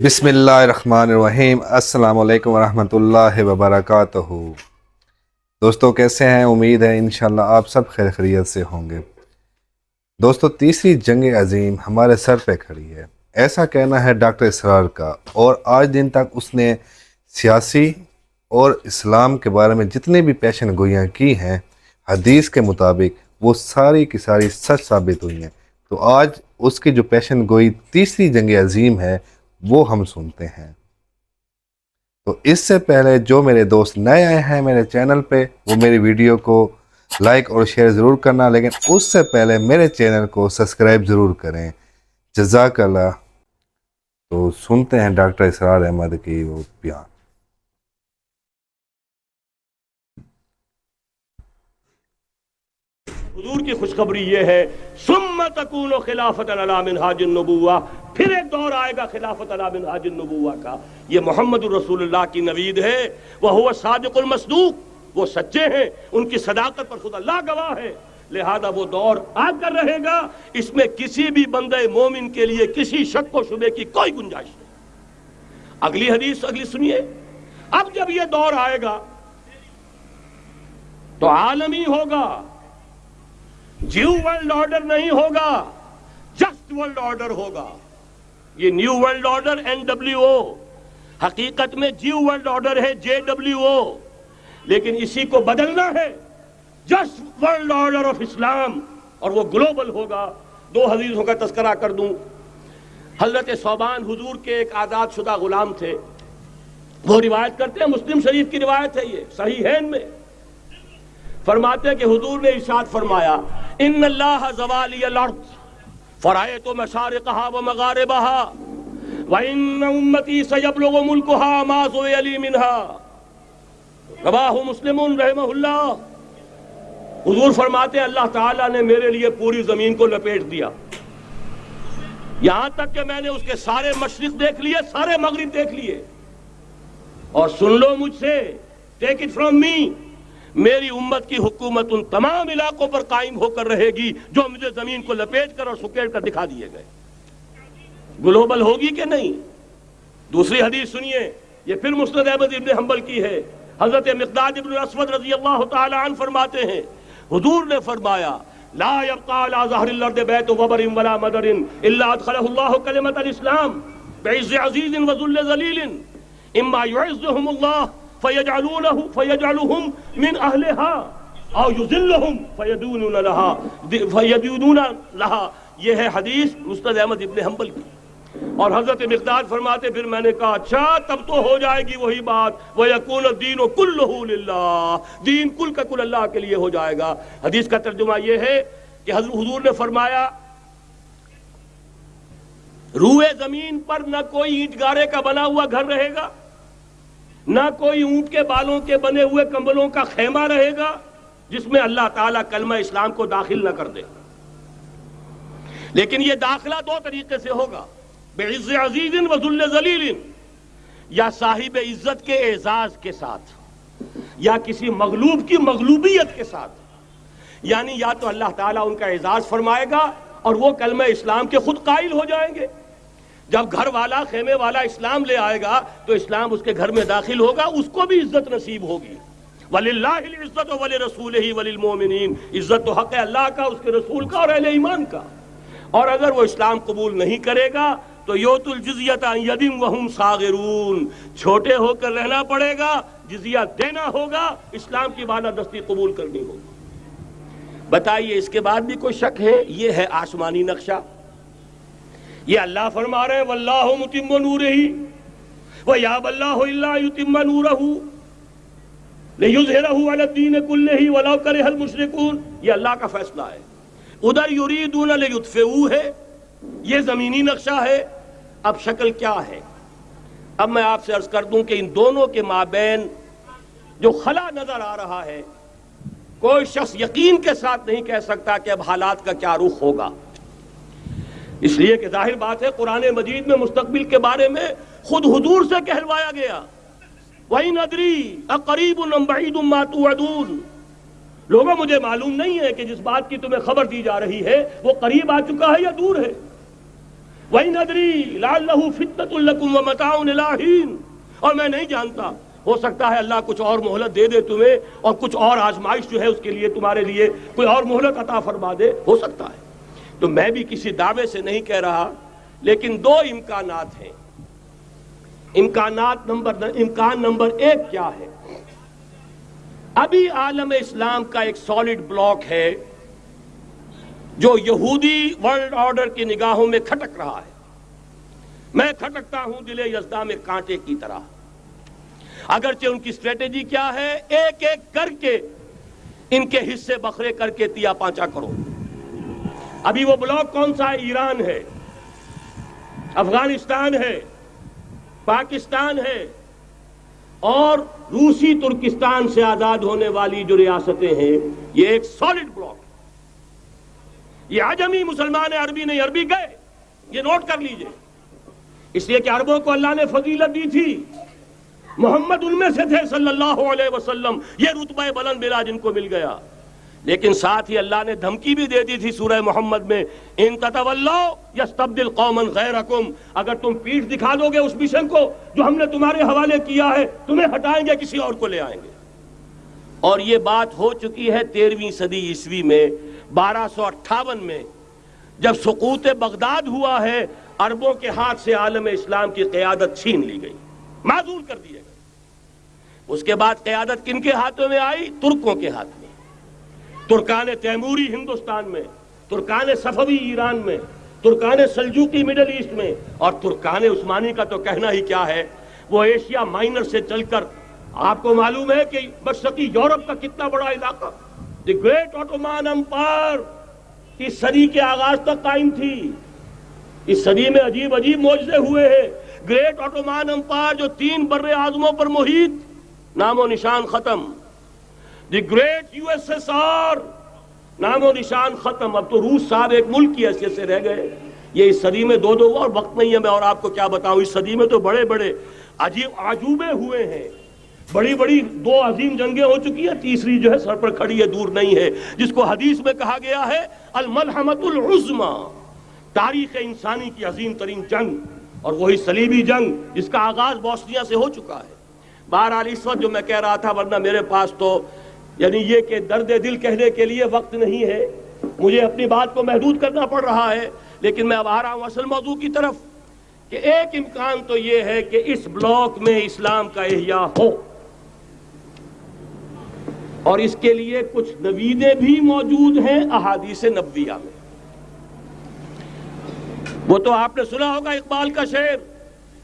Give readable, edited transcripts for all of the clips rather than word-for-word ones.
بسم اللہ الرحمن الرحیم۔ السلام علیکم ورحمۃ اللہ وبرکاتہ۔ دوستو کیسے ہیں؟ امید ہے انشاءاللہ آپ سب خیر خیریت سے ہوں گے۔ دوستو تیسری جنگ عظیم ہمارے سر پہ کھڑی ہے، ایسا کہنا ہے ڈاکٹر اسرار کا، اور آج دن تک اس نے سیاسی اور اسلام کے بارے میں جتنے بھی پیشن گوئیاں کی ہیں حدیث کے مطابق وہ ساری کی ساری سچ ثابت ہوئی ہیں۔ تو آج اس کی جو پیشن گوئی تیسری جنگ عظیم ہے وہ ہم سنتے ہیں۔ تو اس سے پہلے جو میرے دوست نئے آئے ہیں میرے چینل پہ وہ میری ویڈیو کو لائک اور شیئر ضرور کرنا، لیکن اس سے پہلے میرے چینل کو سبسکرائب ضرور کریں، جزاک اللہ۔ تو سنتے ہیں ڈاکٹر اسرار احمد کی وہ بیان۔ حضور کی خوشخبری یہ ہے ثم تکون خلافت علی منہاج النبوہ، پھر ایک دور آئے گا خلافت علی منہاج النبوہ کا۔ یہ محمد الرسول اللہ کی نوید ہے، وہو صادق المصدوق، وہ سچے ہیں، ان کی صداقت پر خود اللہ گواہ ہے، لہذا وہ دور آ کر رہے گا، اس میں کسی بھی بندہ مومن کے لیے کسی شک و شبے کی کوئی گنجائش نہیں۔ اگلی حدیث سنیے، اب جب یہ دور آئے گا تو عالمی ہوگا، جیو ورلڈ آرڈر نہیں ہوگا، جسٹ ورلڈ آرڈر ہوگا۔ یہ نیو ورلڈ آرڈر NWO، حقیقت میں جیو ورلڈ آرڈر ہے JWO، لیکن اسی کو بدلنا ہے جسٹ ورلڈ آرڈر آف اسلام، اور وہ گلوبل ہوگا۔ دو حدیثوں کا تذکرہ کر دوں۔ حضرت ثوبان حضور کے ایک آزاد شدہ غلام تھے، وہ روایت کرتے ہیں، مسلم شریف کی روایت ہے، یہ صحیحین میں فرماتے ہیں کہ حضور نے ارشاد فرمایا ان اللہ زوالی الارض فرأیت مشارقها ومغاربها وان امتی سیبلغ ملکها ما زوی لی منها، رواہ مسلم رحمہ اللہ۔ حضور فرماتے ہیں اللہ تعالیٰ نے میرے لیے پوری زمین کو لپیٹ دیا، یہاں تک کہ میں نے اس کے سارے مشرق دیکھ لیے، سارے مغرب دیکھ لیے، اور سن لو مجھ سے، ٹیک اٹ فرام می، میری امت کی حکومت ان تمام علاقوں پر قائم ہو کر رہے گی جو مجھے زمین کو لپیٹ کر اور سکیڑ کر دکھا دیے گئے۔ گلوبل ہوگی کہ نہیں؟ دوسری حدیث سنیے، یہ پھر مسند احمد ابن حنبل کی ہے۔ حضرت مقداد ابن اسود رضی اللہ تعالی عنہ فرماتے ہیں حضور نے فرمایا لا يبقى على ظهر الارض بيت وبر ولا مدر الا ادخله الله كلمة الاسلام بعز عزيز وذل ذليل اما يعزهم الله فيجعلهم من اهلها او يذلهم فيدونون لها۔ یہ ہے حدیث مسند احمد ابن حنبل کی۔ اور حضرت مقداد فرماتے پھر میں نے کہا اچھا تب تو ہو جائے گی وہی بات، وَيَكُونَ الدِّينُ كُلُّهُ لِلَّهِ، دین کل کا کل اللہ کے لیے ہو جائے گا۔ حدیث کا ترجمہ یہ ہے کہ حضور نے فرمایا روئے زمین پر نہ کوئی اینٹ گارے کا بنا ہوا گھر رہے گا، نہ کوئی اونٹ کے بالوں کے بنے ہوئے کمبلوں کا خیمہ رہے گا جس میں اللہ تعالیٰ کلمہ اسلام کو داخل نہ کر دے۔ لیکن یہ داخلہ دو طریقے سے ہوگا، بعز عزیز و ذل ذلیل، یا صاحب عزت کے اعزاز کے ساتھ، یا کسی مغلوب کی مغلوبیت کے ساتھ، یعنی یا تو اللہ تعالیٰ ان کا اعزاز فرمائے گا اور وہ کلمہ اسلام کے خود قائل ہو جائیں گے۔ جب گھر والا خیمے والا اسلام لے آئے گا تو اسلام اس کے گھر میں داخل ہوگا، اس کو بھی عزت نصیب ہوگی۔ وَلِلَّهِ الْعِزَّةُ وَلِرَسُولِهِ وَلِلْمُؤْمِنِينَ، عزت تو حق ہے اللہ کا، اس کے رسول کا اور اہل ایمان کا۔ اور اگر وہ اسلام قبول نہیں کرے گا تو یؤتُ الْجِزْیَةَ عَنْ یَدٍ وَهُمْ صَاغِرُونَ، چھوٹے ہو کر رہنا پڑے گا، جزیہ دینا ہوگا، اسلام کی بالادستی قبول کرنی ہوگی۔ بتائیے اس کے بعد بھی کوئی شک ہے؟ یہ ہے آسمانی نقشہ۔ یہ اللہ فرما رہے ہیں واللہ متم نورہ ویابی اللہ الا یتم نورہ لیظہرہ علی الدین کلہ ولو کرہ المشرکون، یہ اللہ کا فیصلہ ہے۔ ادھر یریدون لیطفئوا ہے، یہ زمینی نقشہ ہے۔ اب شکل کیا ہے؟ اب میں آپ سے عرض کر دوں کہ ان دونوں کے مابین جو خلا نظر آ رہا ہے، کوئی شخص یقین کے ساتھ نہیں کہہ سکتا کہ اب حالات کا کیا رخ ہوگا، اس لیے کہ ظاہر بات ہے قرآن مجید میں مستقبل کے بارے میں خود حضور سے کہلوایا گیا وَإِنْ أَدْرِي أَقَرِيبٌ أَمْ بَعِيدٌ مَا تُوعَدُونَ، لوگوں مجھے معلوم نہیں ہے کہ جس بات کی تمہیں خبر دی جا رہی ہے وہ قریب آ چکا ہے یا دور ہے۔ وَإِنْ أَدْرِي لَعَلَّهُ فِتْنَةٌ لَكُمْ وَمَتَاعٌ إِلَىٰ حِينٍ، اور میں نہیں جانتا، ہو سکتا ہے اللہ کچھ اور مہلت دے دے تمہیں، اور کچھ اور آزمائش جو ہے اس کے لیے تمہارے لیے کوئی اور مہلت عطا فرما دے، ہو سکتا ہے۔ تو میں بھی کسی دعوے سے نہیں کہہ رہا، لیکن دو امکانات ہیں۔ امکان نمبر ایک کیا ہے؟ ابھی عالم اسلام کا ایک سالڈ بلاک ہے جو یہودی ورلڈ آرڈر کی نگاہوں میں کھٹک رہا ہے۔ میں کھٹکتا ہوں دل یزداں میں کانٹے کی طرح۔ اگرچہ ان کی اسٹریٹجی کیا ہے؟ ایک ایک کر کے ان کے حصے بکھرے کر کے تیا پانچا کرو۔ ابھی وہ بلاک کون سا ہے؟ ایران ہے، افغانستان ہے، پاکستان ہے، اور روسی ترکستان سے آزاد ہونے والی جو ریاستیں ہیں، یہ ایک سالڈ بلاک۔ یہ عجمی مسلمان عربی نہیں، عربی گئے، یہ نوٹ کر لیجئے، اس لیے کہ عربوں کو اللہ نے فضیلت دی تھی، محمد ان میں سے تھے صلی اللہ علیہ وسلم، یہ رتبہ بلند ملا جن کو مل گیا۔ لیکن ساتھ ہی اللہ نے دھمکی بھی دے دی تھی سورہ محمد میں، ان تتولوا یستبدل قوما غیرکم، اگر تم پیٹھ دکھا دو گے اس مشن کو جو ہم نے تمہارے حوالے کیا ہے، تمہیں ہٹائیں گے، کسی اور کو لے آئیں گے۔ اور یہ بات ہو چکی ہے 13ویں صدی عیسوی میں، 1258 میں، جب سقوط بغداد ہوا ہے، عربوں کے ہاتھ سے عالم اسلام کی قیادت چھین لی گئی، معزول کر دیے گئے۔ اس کے بعد قیادت کن کے ہاتھوں میں آئی؟ ترکوں کے ہاتھ میں، ترکان تیموری ہندوستان میں، ترکان صفوی ایران میں، ترکان سلجوقی مڈل ایسٹ میں، اور ترکان عثمانی کا تو کہنا ہی کیا ہے، وہ ایشیا مائنر سے چل کر آپ کو معلوم ہے کہ مشرقی یورپ کا کتنا بڑا علاقہ، دی گریٹ آٹومان امپائر اس صدی کے آغاز تک قائم تھی۔ اس صدی میں عجیب عجیب معجزے ہوئے ہیں۔ گریٹ آٹومان امپائر جو 3 بر اعظموں پر محیط، نام و نشان ختم۔ The great U S S R, نام و نشان ختم۔ اب تو روس صاحب ایک ملک کی حیثیت سے رہ گئے۔ یہ اس صدی میں دو اور وقت نہیں ہے میں اور آپ کو کیا بتاؤں، اس صدی میں تو بڑے بڑے عجیب عجوبے ہوئے ہیں، بڑی بڑی 2 عظیم جنگیں ہو چکی ہیں، تیسری جو ہے سر پر کھڑی ہے، دور نہیں ہے، جس کو حدیث میں کہا گیا ہے الملحمۃ العظمی، تاریخ انسانی کی عظیم ترین جنگ، اور وہی صلیبی جنگ جس کا آغاز بوسنیا سے ہو چکا ہے۔ بہرحال اس وقت جو میں کہہ رہا تھا، ورنہ میرے پاس تو یعنی یہ کہ درد دل کہنے کے لیے وقت نہیں ہے، مجھے اپنی بات کو محدود کرنا پڑ رہا ہے، لیکن میں اب آ رہا ہوں اصل موضوع کی طرف، کہ ایک امکان تو یہ ہے کہ اس بلاک میں اسلام کا احیاء ہو، اور اس کے لیے کچھ نویدیں بھی موجود ہیں احادیث نبویہ میں۔ وہ تو آپ نے سنا ہوگا اقبال کا شعر،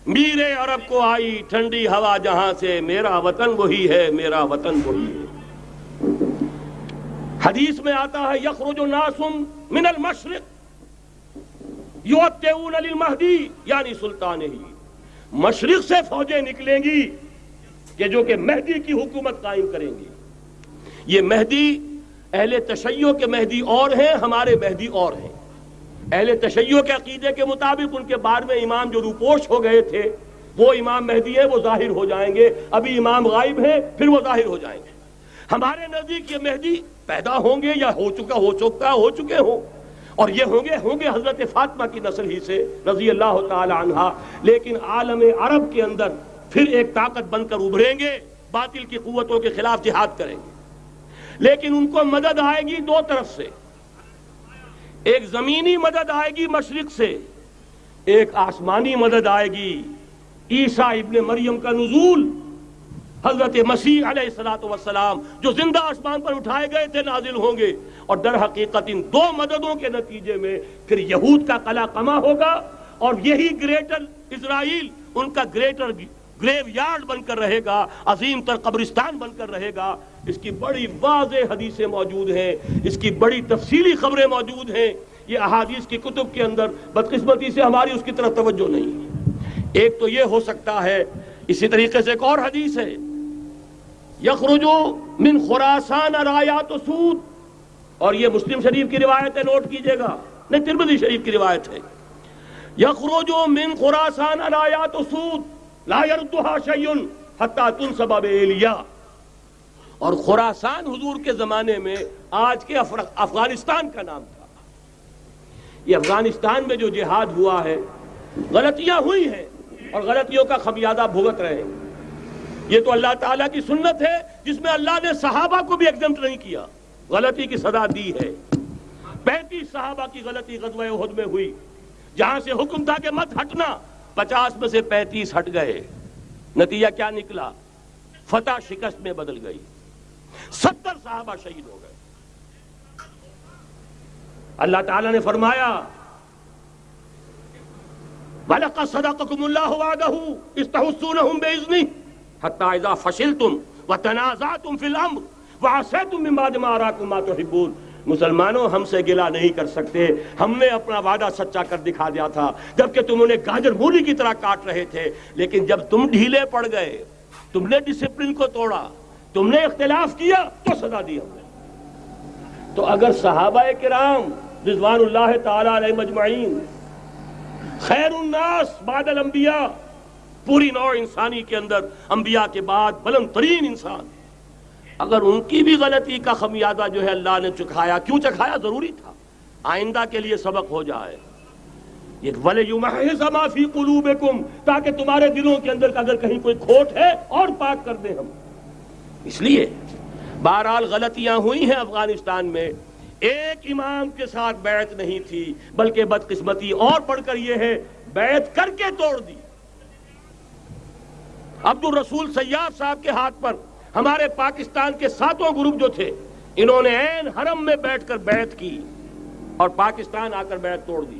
میرے عرب کو آئی ٹھنڈی ہوا جہاں سے، میرا وطن وہی ہے، میرا وطن وہی ہے۔ حدیث میں آتا ہے یخرج الناس من المشرق یؤتون للمہدی، یعنی سلطانہ، مشرق سے فوجیں نکلیں گی کہ جو کہ مہدی کی حکومت قائم کریں گی۔ یہ مہدی اہل تشیع کے مہدی اور ہیں، ہمارے مہدی اور ہیں۔ اہل تشیع کے عقیدے کے مطابق ان کے 12ویں امام جو روپوش ہو گئے تھے، وہ امام مہدی ہیں، وہ ظاہر ہو جائیں گے، ابھی امام غائب ہیں، پھر وہ ظاہر ہو جائیں گے۔ ہمارے نزدیک یہ مہدی پیدا ہوں گے یا ہو چکے ہوں، اور یہ ہوں گے حضرت فاطمہ کی نسل ہی سے رضی اللہ تعالی عنہا، لیکن عالم عرب کے اندر پھر ایک طاقت بن کر ابھریں گے، باطل کی قوتوں کے خلاف جہاد کریں گے، لیکن ان کو مدد آئے گی 2 طرف سے، ایک زمینی مدد آئے گی مشرق سے، ایک آسمانی مدد آئے گی، عیسیٰ ابن مریم کا نزول، حضرت مسیح علیہ السلام جو زندہ آسمان پر اٹھائے گئے تھے نازل ہوں گے، اور در حقیقت ان 2 مددوں کے نتیجے میں پھر یہود کا قلعہ قمع ہوگا، اور یہی گریٹر اسرائیل ان کا گریٹر گریو یارڈ بن کر رہے گا، عظیم تر قبرستان بن کر رہے گا۔ اس کی بڑی واضح حدیثیں موجود ہیں، اس کی بڑی تفصیلی خبریں موجود ہیں، یہ احادیث کی کتب کے اندر، بدقسمتی سے ہماری اس کی طرف توجہ نہیں ہے۔ ایک تو یہ ہو سکتا ہے، اسی طریقے سے ایک اور حدیث ہے، یخرج من خراسان رایات سود، اور یہ مسلم شریف کی روایت ہے، نوٹ کیجئے گا، نہیں ترمذی شریف کی روایت ہے، یخرج من خراسان رایات سود لا يردها شيء حتى تنصب بإيلیا، اور خراسان حضور کے زمانے میں آج کے افغانستان کا نام تھا۔ یہ افغانستان میں جو جہاد ہوا ہے غلطیاں ہوئی ہیں اور غلطیوں کا خمیازہ بھگت رہے ہیں. یہ تو اللہ تعالیٰ کی سنت ہے جس میں اللہ نے صحابہ کو بھی ایگزمپٹ نہیں کیا, غلطی کی سزا دی ہے. 35 صحابہ کی غلطی غزوہ احد میں ہوئی, جہاں سے حکم تھا کہ مت ہٹنا, 50 میں سے 35 ہٹ گئے. نتیجہ کیا نکلا؟ فتح شکست میں بدل گئی, 70 صحابہ شہید ہو گئے. اللہ تعالیٰ نے فرمایا وَلَقَدْ صَدَقَكُمُ اللَّهُ وَعْدَهُ إِذْ تَحُسُّونَهُم بِإِذْنِهِ حَتَّىٰ إِذَا فَشِلْتُمْ وَتَنَازَعْتُمْ فِي الْأَمْرِ وَعَصَيْتُم مِّن بَعْدِ مَا أَرَاكُم مَّا تُحِبُّونَ. مسلمانوں, ہم سے گلہ نہیں کر سکتے, ہم نے اپنا وعدہ سچا کر دکھا دیا تھا جبکہ تم انہیں گاجر مولی کی طرح کاٹ رہے تھے, لیکن جب تم ڈھیلے پڑ گئے, تم نے ڈسپلن کو توڑا, تم نے اختلاف کیا, تو سزا دی ہم نے. تو اگر صحابہ کرام رضوان اللہ تعالی علیہ مجمعین خیر الناس بعد الانبیاء, پوری نوع انسانی کے اندر انبیاء کے بعد بلند ترین انسان, اگر ان کی بھی غلطی کا خمیازہ جو ہے اللہ نے چکھایا, کیوں چکھایا؟ ضروری تھا, آئندہ کے لیے سبق ہو جائے. یہ وَلِيُمَحِّصَ مَا فِي قُلُوبِكُمْ, تاکہ تمہارے دلوں کے اندر اگر کہیں کوئی کھوٹ ہے اور پاک کر دیں ہم. اس لیے بہرحال غلطیاں ہوئی ہیں افغانستان میں. ایک امام کے ساتھ بیعت نہیں تھی, بلکہ بدقسمتی اور بڑھ کر یہ ہے بیعت کر کے توڑ دی. عبد الرسول سیاف صاحب کے ہاتھ پر ہمارے پاکستان کے 7 گروپ جو تھے, انہوں نے عین حرم میں بیٹھ کر بیعت کی اور پاکستان آ کر بیعت توڑ دی.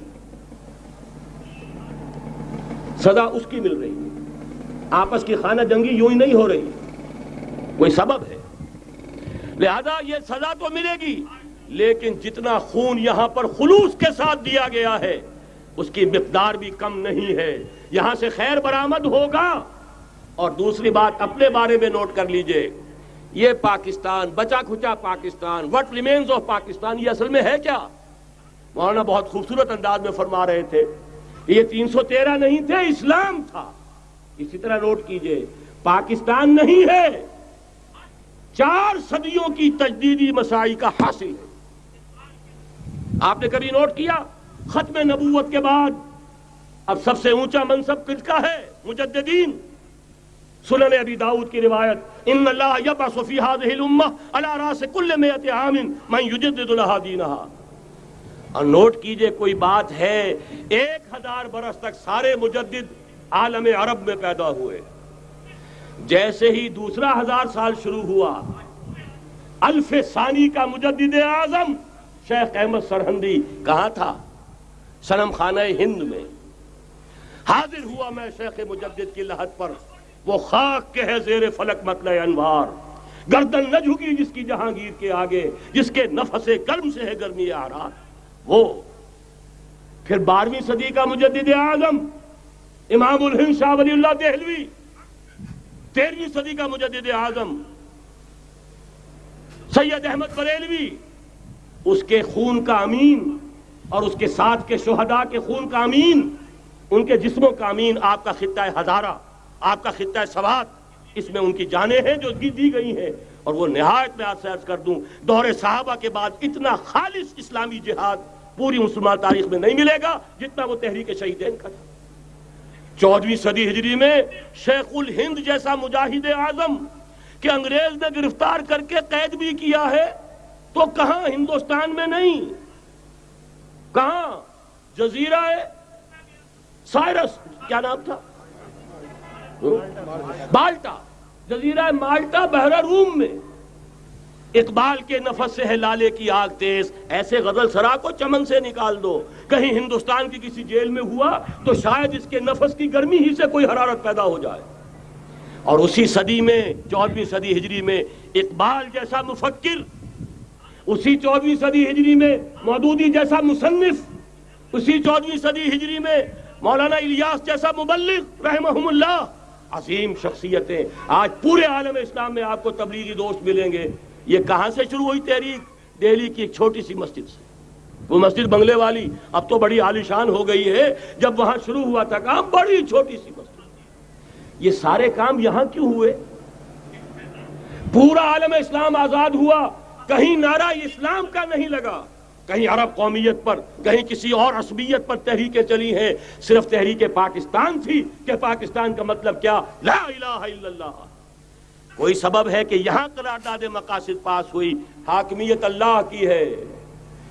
سزا اس کی مل رہی ہے, آپس کی خانہ جنگی یوں ہی نہیں ہو رہی, کوئی سبب ہے. لہذا یہ سزا تو ملے گی, لیکن جتنا خون یہاں پر خلوص کے ساتھ دیا گیا ہے اس کی مقدار بھی کم نہیں ہے. یہاں سے خیر برآمد ہوگا. اور دوسری بات اپنے بارے میں نوٹ کر لیجئے, یہ پاکستان, بچا کھچا Pakistan, what remains of Pakistan, یہ اصل میں ہے کیا؟ مولانا بہت خوبصورت انداز میں فرما رہے تھے, یہ 313 نہیں تھے, اسلام تھا. اسی طرح نوٹ کیجئے, پاکستان نہیں ہے, 4 صدیوں کی تجدیدی مساعی کا حاصل ہے. آپ نے کبھی نوٹ کیا ختم نبوت کے بعد اب سب سے اونچا منصب کس کا ہے؟ مجددین. سنن ابی داؤد کی روایت, ان اللہ یبعث فی هذه الامہ علی راس کل 100 عام من یجدد لها دینها. اور نوٹ کیجئے, کوئی بات ہے 1000 برس تک سارے مجدد عالم عرب میں پیدا ہوئے. جیسے ہی دوسرا 1000 سال شروع ہوا, الف ثانی کا مجدد اعظم شیخ احمد سرہندی کہاں تھا؟ صنم خانہ ہند میں حاضر ہوا. میں شیخ مجدد کی لحد پر, وہ خاک کے ہے زیر فلک مطلع انوار, گردن نہ جھکی جس کی جہانگیر کے آگے, جس کے نفس گرم سے ہے گرمی آرات. وہ پھر 12ویں صدی کا مجدد اعظم امام الہند شاہ ولی اللہ دہلوی, 13ویں صدی کا مجدد اعظم سید احمد بریلوی, اس کے خون کا امین اور اس کے ساتھ کے شہداء کے خون کا امین, ان کے جسموں کا امین. آپ کا خطہ ہزارہ, آپ کا خطہ سوات, اس میں ان کی جانیں ہیں جو دی گئی ہیں. اور وہ نہایت میں آپ سے عرض کر دوں, دور صحابہ کے بعد اتنا خالص اسلامی جہاد پوری مسلمان تاریخ میں نہیں ملے گا جتنا وہ تحریک شہیدین کا تھا. 14ویں صدی ہجری میں شیخ الہند جیسا مجاہد اعظم کہ انگریز نے گرفتار کر کے قید بھی کیا ہے, تو کہاں ہندوستان میں نہیں, کہاں جزیرہ سائرس, کیا نام تھا, مالٹا, جزیرہ مالٹا بحر روم میں. اقبال کے نفس سے ہے لالے کی آگ تیز, ایسے غزل سرا کو چمن سے نکال دو. کہیں ہندوستان کی کسی جیل میں ہوا تو شاید اس کے نفس کی گرمی ہی سے کوئی حرارت پیدا ہو جائے. اور اسی صدی میں 14ویں صدی ہجری میں اقبال جیسا مفکر, اسی 14ویں صدی ہجری میں مودودی جیسا مصنف, اسی 14ویں صدی ہجری میں مولانا الیاس جیسا مبلغ رحمہم اللہ, عظیم شخصیتیں. آج پورے عالم اسلام میں آپ کو تبلیغی دوست ملیں گے. یہ کہاں سے شروع ہوئی تحریک؟ دہلی کی ایک چھوٹی سی مسجد سے. وہ مسجد بنگلے والی اب تو بڑی عالیشان ہو گئی ہے, جب وہاں شروع ہوا تھا کام بڑی چھوٹی سی مسجد. یہ سارے کام یہاں کیوں ہوئے؟ پورا عالم اسلام آزاد ہوا, کہیں نعرہ اسلام کا نہیں لگا. کہیں عرب قومیت پر، کہیں کسی اور عصبیت پر تحریکیں چلی ہیں، صرف تحریک پاکستان تھی کہ پاکستان کا مطلب کیا؟ لا الہ الا اللہ۔ کوئی سبب ہے کہ یہاں قرارداد مقاصد پاس ہوئی، حاکمیت اللہ کی ہے،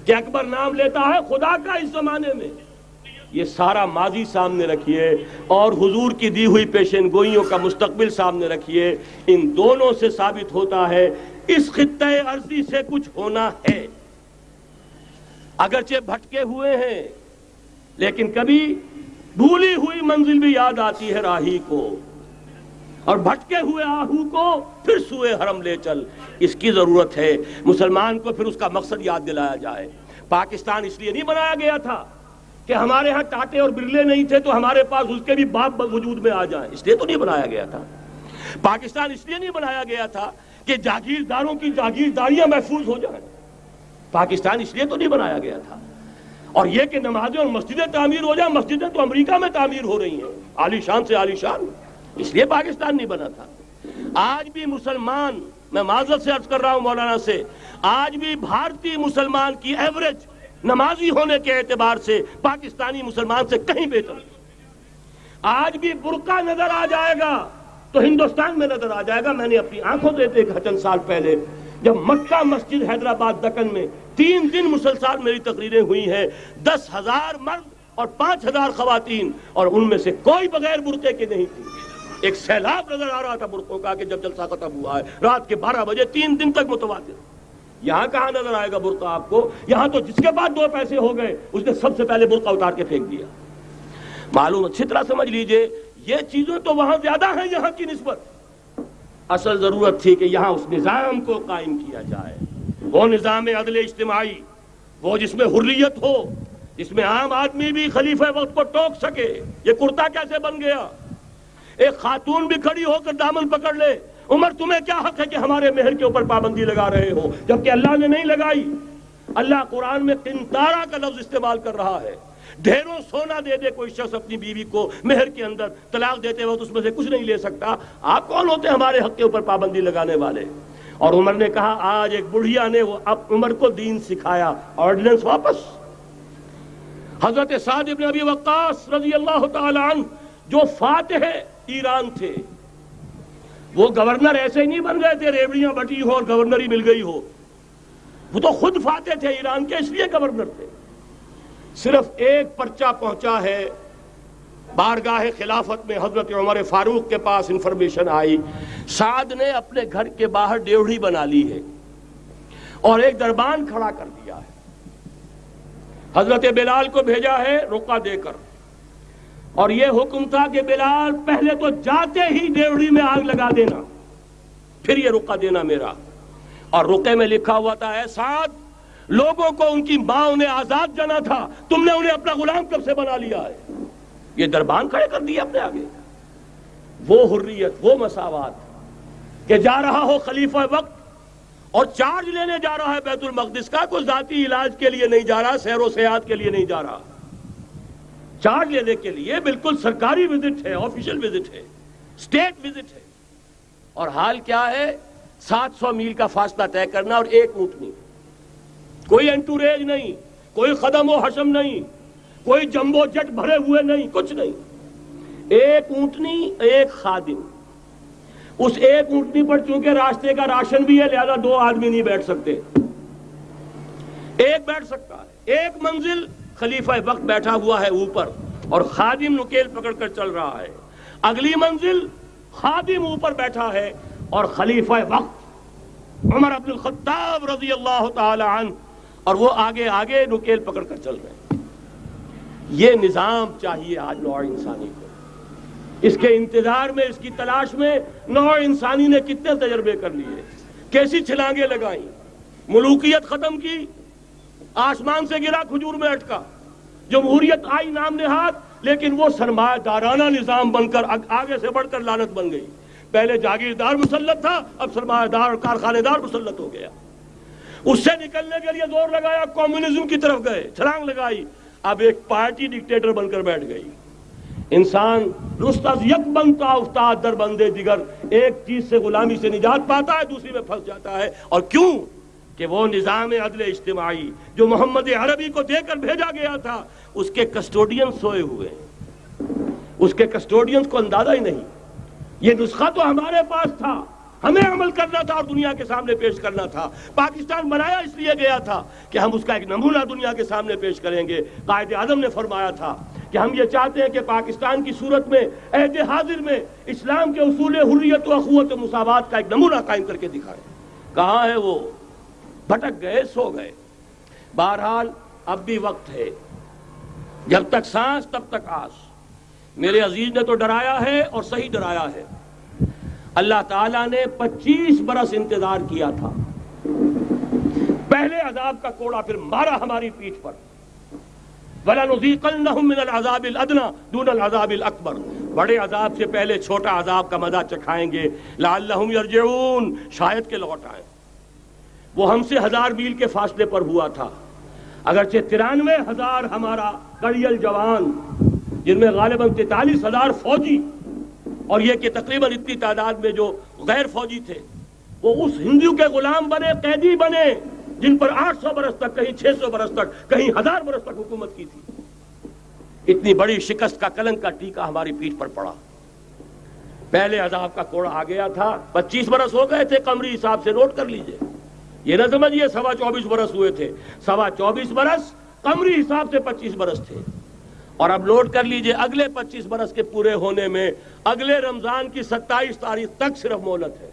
کہ اکبر نام لیتا ہے خدا کا اس زمانے میں۔ یہ سارا ماضی سامنے رکھیے اور حضور کی دی ہوئی پیشن گوئیوں کا مستقبل سامنے رکھیے، ان دونوں سے ثابت ہوتا ہے اس خطہ ارضی سے کچھ ہونا ہے۔ اگرچہ بھٹکے ہوئے ہیں لیکن کبھی بھولی ہوئی منزل بھی یاد آتی ہے راہی کو، اور بھٹکے ہوئے آہو کو پھر سوئے حرم لے چل، اس کی ضرورت ہے۔ مسلمان کو پھر اس کا مقصد یاد دلایا جائے۔ پاکستان اس لیے نہیں بنایا گیا تھا کہ ہمارے ہاں ٹاٹے اور برلے نہیں تھے تو ہمارے پاس اس کے بھی باپ وجود میں آ جائیں، اس لیے تو نہیں بنایا گیا تھا۔ پاکستان اس لیے نہیں بنایا گیا تھا کہ جاگیرداروں کی جاگیرداریاں محفوظ ہو جائیں، پاکستان اس لیے تو نہیں بنایا گیا تھا۔ اور یہ کہ نمازیں اور مسجدیں تعمیر ہو جائیں، مسجدیں تو امریکہ میں تعمیر ہو رہی ہیں عالی شان سے عالی شان، اس لیے پاکستان نہیں بنا تھا۔ آج بھی مسلمان، میں معذرت سے عرض کر رہا ہوں مولانا سے، آج بھی بھارتی مسلمان کی ایوریج نمازی ہونے کے اعتبار سے پاکستانی مسلمان سے کہیں بہتر۔ آج بھی برقع نظر آ جائے گا تو ہندوستان میں نظر آ جائے گا۔ میں نے اپنی آنکھوں سے دیکھا چند سال پہلے، جب مکہ مسجد حیدرآباد دکن میں 3 دن مسلسل میری تقریریں ہوئی ہیں، 10,000 مرد اور 5,000 خواتین، اور ان میں سے کوئی بغیر برقعے کے نہیں تھی۔ ایک سیلاب نظر آ رہا تھا برقعوں کا کہ جب جلسہ ختم ہوا ہے رات کے 12 بجے 3 دن تک متواتر۔ یہاں کہاں نظر آئے گا برقع آپ کو؟ یہاں تو جس کے بعد 2 پیسے ہو گئے اس نے سب سے پہلے برقع اتار کے پھینک دیا۔ معلوم اچھی طرح سمجھ لیجئے، یہ چیزیں تو وہاں زیادہ ہیں یہاں کی نسبت۔ اصل ضرورت تھی کہ یہاں اس نظام کو قائم کیا جائے، وہ نظام عدل اجتماعی، وہ جس میں حریت ہو، جس میں عام آدمی بھی خلیفہ وقت کو ٹوک سکے۔ یہ کرتا کیسے بن گیا؟ ایک خاتون بھی کھڑی ہو کر دامن پکڑ لے، عمر تمہیں کیا حق ہے کہ ہمارے مہر کے اوپر پابندی لگا رہے ہو، جبکہ اللہ نے نہیں لگائی۔ اللہ قرآن میں قنطارہ کا لفظ استعمال کر رہا ہے۔ ڈھیروں سونا دے دے کوئی شخص اپنی بیوی کو مہر کے اندر، طلاق دیتے وقت اس میں سے کچھ نہیں لے سکتا۔ آپ کون ہوتے ہیں ہمارے حق کے اوپر پابندی لگانے والے؟ اور عمر نے کہا، آج ایک بڑھیا نے اب عمر کو دین سکھایا، آرڈیننس واپس۔ حضرت سعد بن ابی وقاص رضی اللہ تعالی عنہ جو فاتح ایران تھے، وہ گورنر ایسے ہی نہیں بن گئے تھے ریوڑیاں بٹی ہو اور گورنری مل گئی ہو، وہ تو خود فاتح تھے ایران کے، اس لیے گورنر تھے۔ صرف ایک پرچہ پہنچا ہے بارگاہ خلافت میں، حضرت عمر فاروق کے پاس انفارمیشن آئی، سعد نے اپنے گھر کے باہر ڈیوڑی بنا لی ہے اور ایک دربان کھڑا کر دیا ہے۔ حضرت بلال کو بھیجا ہے رقعہ دے کر، اور یہ حکم تھا کہ بلال پہلے تو جاتے ہی ڈیوڑی میں آگ لگا دینا، پھر یہ رقعہ دینا میرا۔ اور رقعے میں لکھا ہوا تھا، اے سعد، لوگوں کو ان کی ماں نے آزاد جانا تھا، تم نے انہیں اپنا غلام کب سے بنا لیا ہے؟ یہ دربان کھڑے کر دیا اپنے آگے۔ وہ حریت، وہ مساوات کہ جا رہا ہو خلیفہ وقت اور چارج لینے جا رہا ہے بیت المقدس کا، کوئی ذاتی علاج کے لیے نہیں جا رہا، سیر و سیاحت کے لیے نہیں جا رہا، چارج لینے کے لیے بالکل سرکاری وزٹ ہے، آفیشل وزٹ ہے، اسٹیٹ وزٹ ہے۔ اور حال کیا ہے؟ 700 میل کا فاصلہ طے کرنا اور ایک اونٹنی، کوئی انٹوریج نہیں، کوئی خدم و حشم نہیں، کوئی جمبو جٹ بھرے ہوئے نہیں، کچھ نہیں، ایک اونٹنی ایک خادم۔ اس ایک اونٹنی پر چونکہ راستے کا راشن بھی ہے لہذا 2 آدمی نہیں بیٹھ سکتے، ایک بیٹھ سکتا ہے۔ ایک منزل خلیفہ وقت بیٹھا ہوا ہے اوپر اور خادم نکیل پکڑ کر چل رہا ہے، اگلی منزل خادم اوپر بیٹھا ہے اور خلیفہ وقت عمر بن الخطاب رضی اللہ تعالی عنہ اور وہ آگے آگے نکیل پکڑ کر چل رہے ہیں۔ یہ نظام چاہیے آج نوع انسانی کو۔ اس کے انتظار میں، اس کی تلاش میں نوع انسانی نے کتنے تجربے کر لیے، کیسی چھلانگیں لگائیں، ملوکیت ختم کی، آسمان سے گرا کھجور میں اٹکا، جمہوریت آئی نام نہاد، لیکن وہ سرمایہ دارانہ نظام بن کر آگے سے بڑھ کر لعنت بن گئی۔ پہلے جاگیردار مسلط تھا، اب سرمایہ دار اور کارخانے دار مسلط ہو گیا۔ اس سے نکلنے کے لیے زور لگایا، کمیونزم کی طرف گئے، چھلانگ لگائی، اب ایک پارٹی ڈکٹیٹر بن کر بیٹھ گئی۔ انسان رست از یک بنتا افتاد در بندے دیگر، ایک چیز سے غلامی سے نجات پاتا ہے، دوسری میں پھنس جاتا ہے۔ اور کیوں؟ کہ وہ نظام عدل اجتماعی جو محمد عربی کو دے کر بھیجا گیا تھا اس کے کسٹوڈین سوئے ہوئے ہیں، اس کے کسٹوڈینز کو اندازہ ہی نہیں۔ یہ نسخہ تو ہمارے پاس تھا، ہمیں عمل کرنا تھا اور دنیا کے سامنے پیش کرنا تھا۔ پاکستان بنایا اس لیے گیا تھا کہ ہم اس کا ایک نمونہ دنیا کے سامنے پیش کریں گے۔ قائد اعظم نے فرمایا تھا کہ ہم یہ چاہتے ہیں کہ پاکستان کی صورت میں عہد حاضر میں اسلام کے اصول حریت و اخوت و مساوات کا ایک نمونہ قائم کر کے دکھائیں۔ کہاں ہے وہ؟ بھٹک گئے، سو گئے۔ بہرحال اب بھی وقت ہے، جب تک سانس تب تک آس۔ میرے عزیز نے تو ڈرایا ہے اور صحیح ڈرایا ہے۔ اللہ تعالیٰ نے 25 برس انتظار کیا تھا، پہلے عذاب کا کوڑا پھر مارا ہماری پیٹھ پر۔ وَلَنُذِيقَنَّهُم مِّنَ الْعَذَابِ الْأَدْنَىٰ دُونَ الْعَذَابِ الْأَكْبَرِ، بڑے عذاب سے پہلے چھوٹا عذاب کا مزہ چکھائیں گے۔ لَعَلَّهُمْ يَرْجِعُونَ، شاید کہ لوٹ آئیں۔ وہ ہم سے 1000 میل کے فاصلے پر ہوا تھا، اگرچہ 93,000 ہمارا کڑیل جوان، جن میں غالباً 43,000 فوجی، اور یہ کہ تقریباً اتنی تعداد میں جو غیر فوجی تھے، وہ اس ہندو کے غلام بنے، قیدی بنے، جن پر 800 برس تک، کہیں 600 برس تک، کہیں 1000 برس تک حکومت کی تھی۔ اتنی بڑی شکست کا کلنک کا ٹیکا ہماری پیٹھ پر پڑا۔ پہلے عذاب کا کوڑا آ گیا تھا، 25 برس ہو گئے تھے قمری حساب سے، نوٹ کر لیجئے۔ یہ نہ سمجھیے 24.25 برس ہوئے تھے، 24.25 برس قمری حساب سے 25 برس تھے۔ اور اب نوٹ کر لیجئے اگلے 25 برس کے پورے ہونے میں اگلے رمضان کی 27 تاریخ تک صرف مہلت ہے۔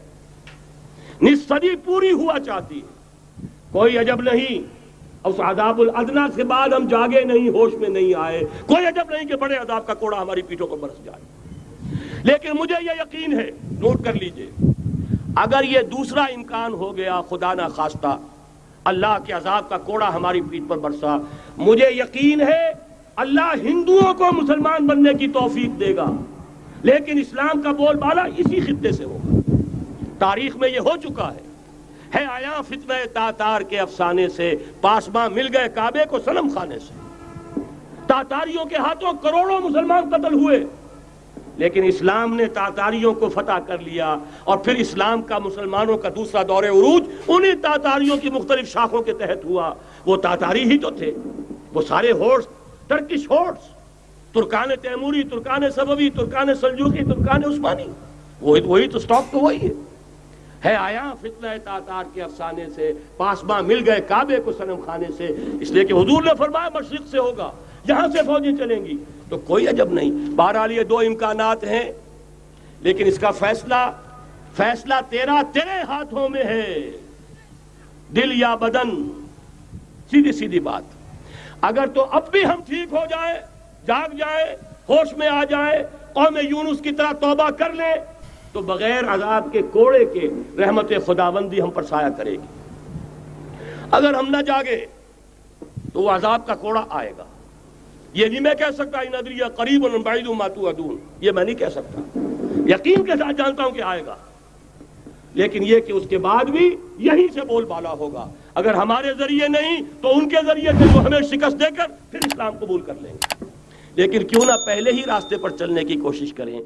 نصف صدی پوری ہوا چاہتی ہے۔ کوئی عجب نہیں اس عذاب الادنیٰ کے بعد ہم جاگے نہیں، ہوش میں نہیں آئے۔ کوئی عجب نہیں کہ بڑے عذاب کا کوڑا ہماری پیٹھوں پر برس جائے۔ لیکن مجھے یہ یقین ہے، نوٹ کر لیجئے، اگر یہ دوسرا امکان ہو گیا، خدا نہ خواستہ اللہ کے عذاب کا کوڑا ہماری پیٹھ پر برسا، مجھے یقین ہے اللہ ہندوؤں کو مسلمان بننے کی توفیق دے گا، لیکن اسلام کا بول بالا اسی خطے سے ہوگا۔ تاریخ میں یہ ہو چکا ہے آیا فتنہ تاتار کے افسانے سے، پاسباں مل گئے کعبے کو صنم خانے سے۔ تاتاریوں کے ہاتھوں کروڑوں مسلمان قتل ہوئے، لیکن اسلام نے تاتاریوں کو فتح کر لیا، اور پھر اسلام کا مسلمانوں کا دوسرا دور عروج انہی تاتاریوں کی مختلف شاخوں کے تحت ہوا۔ وہ تاتاری ہی تو تھے، وہ سارے ہورس، ٹرکش ہورس، ترکان تیموری، ترکان صفوی، ترکان سلجوقی، ترکان عثمانی، وہی تو سٹاک تو وہی ہے آیا فتنہ تاتار کے افسانے سے، پاسباں مل گئے کعبے کو صنم خانے سے۔ اس لیے کہ حضور نے فرمایا مشرق سے ہوگا، یہاں سے فوجیں چلیں گی، تو کوئی عجب نہیں۔ بہرحال یہ دو امکانات ہیں، لیکن اس کا فیصلہ تیرے ہاتھوں میں ہے، دل یا بدن، سیدھی بات۔ اگر تو اب بھی ہم ٹھیک ہو جائیں، جاگ جائیں، ہوش میں آ جائیں، قوم یونس کی طرح توبہ کر لیں، تو بغیر عذاب کے کوڑے کے رحمت خداوندی ہم پر سایہ کرے گی۔ اگر ہم نہ جاگے تو وہ عذاب کا کوڑا آئے گا۔ یہ نہیں میں کہہ سکتا ان ادری قریب بعید ما توعدون، یہ میں نہیں کہہ سکتا، یقین کے ساتھ جانتا ہوں کہ آئے گا، لیکن یہ کہ اس کے بعد بھی یہیں سے بول بالا ہوگا۔ اگر ہمارے ذریعے نہیں تو ان کے ذریعے سے، جو ہمیں شکست دے کر پھر اسلام قبول کر لیں گے، لیکن کیوں نہ پہلے ہی راستے پر چلنے کی کوشش کریں۔